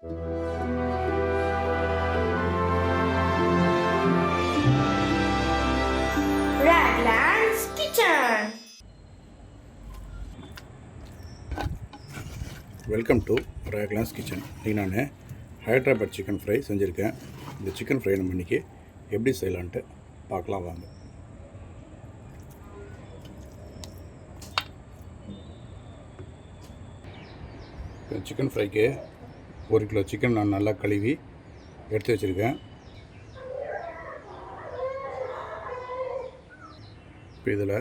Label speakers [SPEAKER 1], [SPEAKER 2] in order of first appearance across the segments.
[SPEAKER 1] Raglannskitchen.
[SPEAKER 2] Welcome to Raglannskitchen. இன்றைக்கி நான் Hyderabad chicken fry செஞ்சுருக்கேன். இந்த சிக்கன் ஃப்ரை நம்ம இன்றைக்கி எப்படி செய்யலான்ட்டு பார்க்கலாம் வாங்க. சிக்கன் ஃப்ரைக்கு 1 கிலோ சிக்கன் நான் நல்லா கழுவி எடுத்து வச்சுருக்கேன். இப்போ இதில்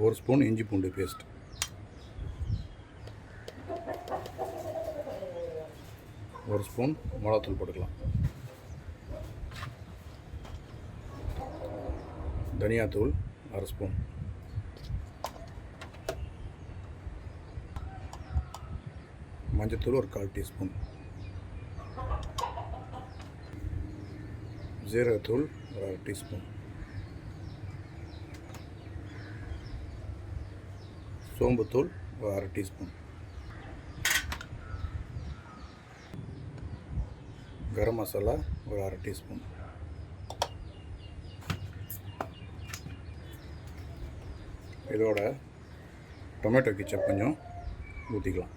[SPEAKER 2] ஒரு ஸ்பூன் இஞ்சி பூண்டு பேஸ்ட், ஒரு ஸ்பூன் மிளகாத்தூள் போட்டுக்கலாம், தனியாத்தூள் 1/2 ஸ்பூன், மஞ்சத்தூள் ஒரு 1/4 டீஸ்பூன், ஜீரகத்தூள் ஒரு 1/2 டீஸ்பூன், சோம்புத்தூள் ஒரு 1/2 டீஸ்பூன், கரம் மசாலா ஒரு 1/2 டீஸ்பூன். இதோட டொமேட்டோ கெச்சப் கொஞ்சம் ஊற்றிக்கலாம்.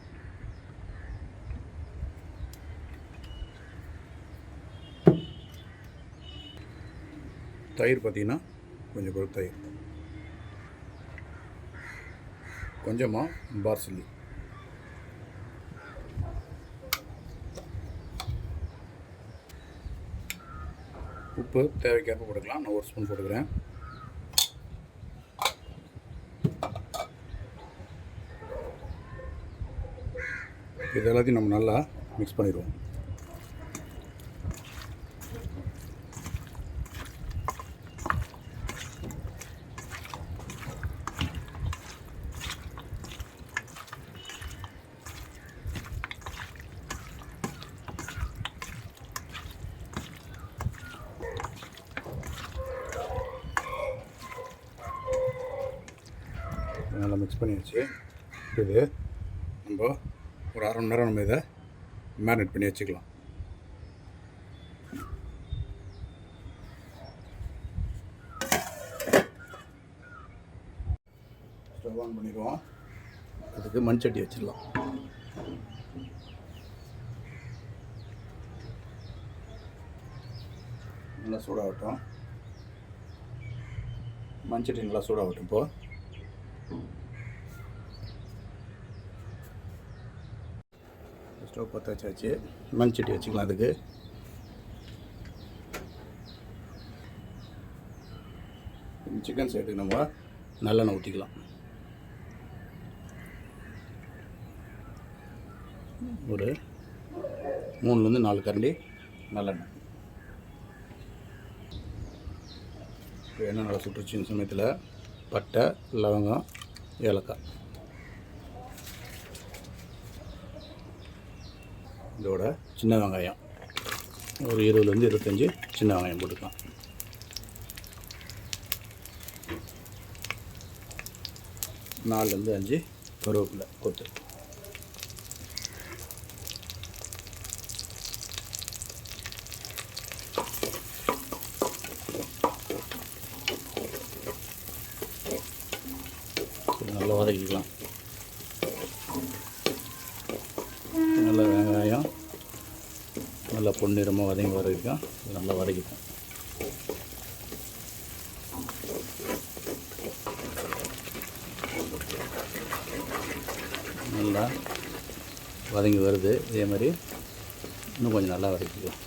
[SPEAKER 2] தயிர் பார்த்திங்கன்னா கொஞ்சம் பொருள் தயிர், கொஞ்சமாக பார்சலி, உப்பு தேவைக்கேற்ப போட்டுக்கலாம். நான் 1 ஸ்பூன் போட்டுக்கிறேன். இது எல்லாத்தையும் நம்ம நல்லா மிக்ஸ் பண்ணிடுவோம். நல்லா மிக்ஸ் பண்ணியாச்சு. இது நம்ம ஒரு 1/2 மணி நேரம் நம்ம இதை மேரினேட் பண்ணி வச்சுக்கலாம். ஸ்டவ் ஆன் பண்ணிடுவோம். அதுக்கு மண்சட்டி வச்சிடலாம். நல்லா சூடாகட்டும். மண்சட்டி நல்லா சூடாகட்டும். இப்போது ஸ்டவ் பற்ற வச்சாச்சு. மண்சட்டி வச்சுக்கலாம். அதுக்கு சிக்கன் சேர்த்து நம்ம நல்லெண்ணெய் ஊற்றிக்கலாம். ஒரு 3லேருந்து 4 கரண்டி நல்லெண்ணெய். இப்போ எண்ணெய் நல்லா சுட்டுருச்சு. சமயத்தில் பட்டை, லவங்கம், ஏலக்காய், இதோட சின்ன வெங்காயம் ஒரு 20லேருந்து 25 சின்ன வெங்காயம் போட்டுக்கலாம். நாலுலேருந்து 5 கருவேப்பிலை கொத்து. நல்லா வதக்கிக்கலாம். நல்லா வெங்காயம் நல்லா பொன்னிறமாக வதங்கி வரைக்கும் நல்லா வதக்கிப்போம். நல்லா வதங்கி வருது. இதே மாதிரி இன்னும் கொஞ்சம் நல்லா வதக்கிக்கலாம்.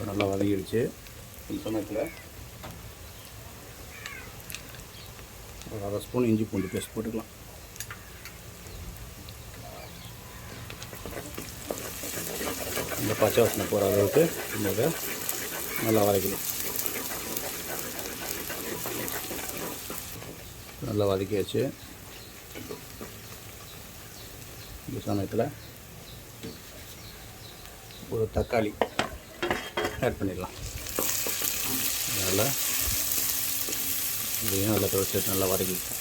[SPEAKER 2] நல்லா வதங்கிடுச்சு. இந்த சமயத்தில் ஒரு 1/2 ஸ்பூன் இஞ்சி பூண்டு பேஸ்ட் போட்டுக்கலாம். இந்த பச்சை வாசனை போகிற அளவுக்கு இதை நல்லா வதக்கணும். நல்லா வதக்கியாச்சு. இந்த சமயத்தில் ஒரு தக்காளி ஆட் பண்ணிடலாம். நல்லா இதையும் நல்லா துவைச்சி நல்லா வதக்கிக்கலாம்.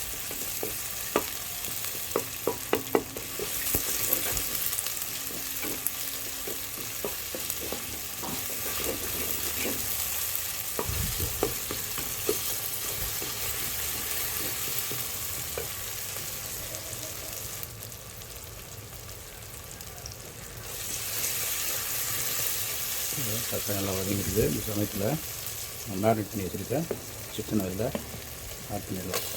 [SPEAKER 2] தக்காளி நல்லா வதங்கிடுது. இந்த சமயத்தில் மேரினேட் பண்ணி வச்சுருக்க சிக்கன் அதில் ஆட் பண்ணிடலாம்.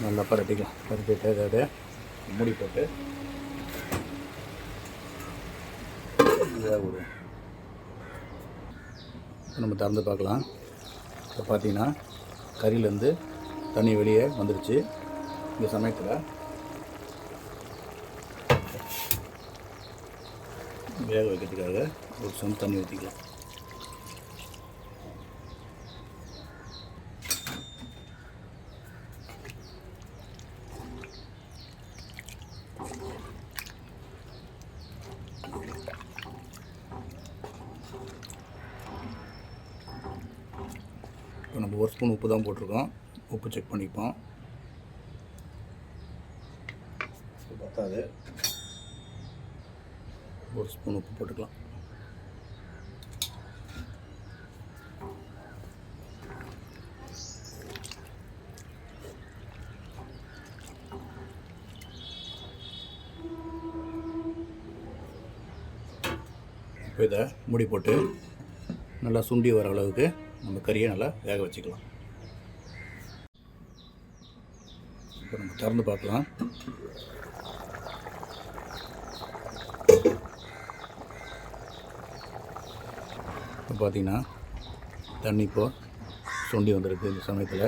[SPEAKER 2] நல்லா பரட்டிட்டு அதை மூடி போட்டு விடுவோம். நம்ம திறந்து பார்க்கலாம். இப்போ பார்த்தீங்கன்னா கறியிலேருந்து தண்ணி வெளியே வந்துடுச்சு. இந்த சமயத்தில் வேக வைக்கிறதுக்காக ஒரு சொம்பு தண்ணி ஊற்றிக்கலாம். இப்போ நம்ம ஒரு ஸ்பூன் உப்பு தான் போட்டிருக்கோம். உப்பு செக் பண்ணிப்போம். பத்தாது, ஒரு ஸ்பூன் உப்பு போட்டுக்கலாம். இப்போ இதை மூடி போட்டு நல்லா சுண்டி வர அளவுக்கு நம்ம கறியை நல்லா வேக வச்சுக்கலாம். இப்போ நம்ம திறந்து பார்க்கலாம். இப்போ பார்த்தீங்கன்னா தண்ணி இப்போ சுண்டி வந்திருக்கு. இந்த சமயத்தில்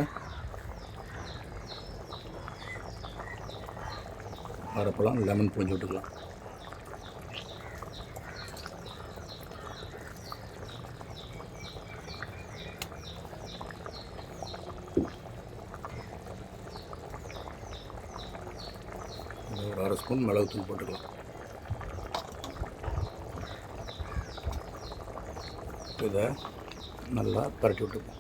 [SPEAKER 2] அரைப்பழம் லெமன் புழிஞ்சு விட்டுக்கலாம். ஒரு அரை ஸ்பூன் மிளகுத்தூள் போட்டுக்கலாம். இதை நல்லா பரட்டி விட்டுப்போம்.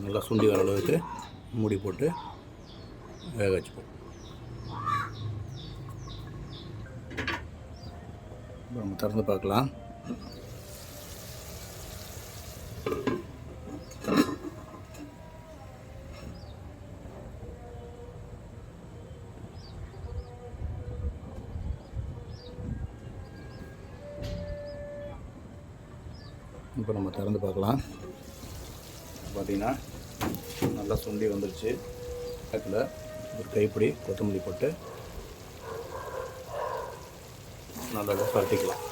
[SPEAKER 2] நல்லா சுண்டி வர அளவுக்கு மூடி போட்டு வேக வச்சுப்போம். நம்ம திறந்து பார்க்கலாம். இப்போ நம்ம திறந்து பார்க்கலாம். பார்த்திங்கன்னா நல்லா சுண்டி வந்துடுச்சு. அதில் ஒரு கைப்பிடி கொத்தமல்லி போட்டு நல்லா பரட்டிக்கலாம்.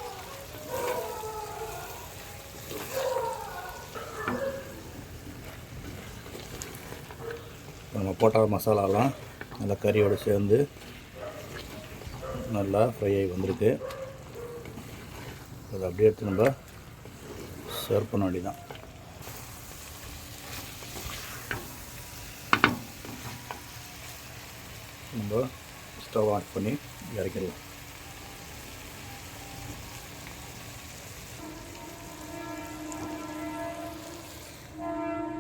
[SPEAKER 2] நம்ம போட்ட மசாலாலாம் நல்லா கறியோடு சேர்ந்து நல்லா ஃப்ரை ஆகி வந்திருக்கு. அதை அப்படியே எடுத்து நம்ம சர்வ் பண்ண வேண்டியதான். நம்ம ஸ்டவ் ஆன் பண்ணி இறக்கிடலாம்.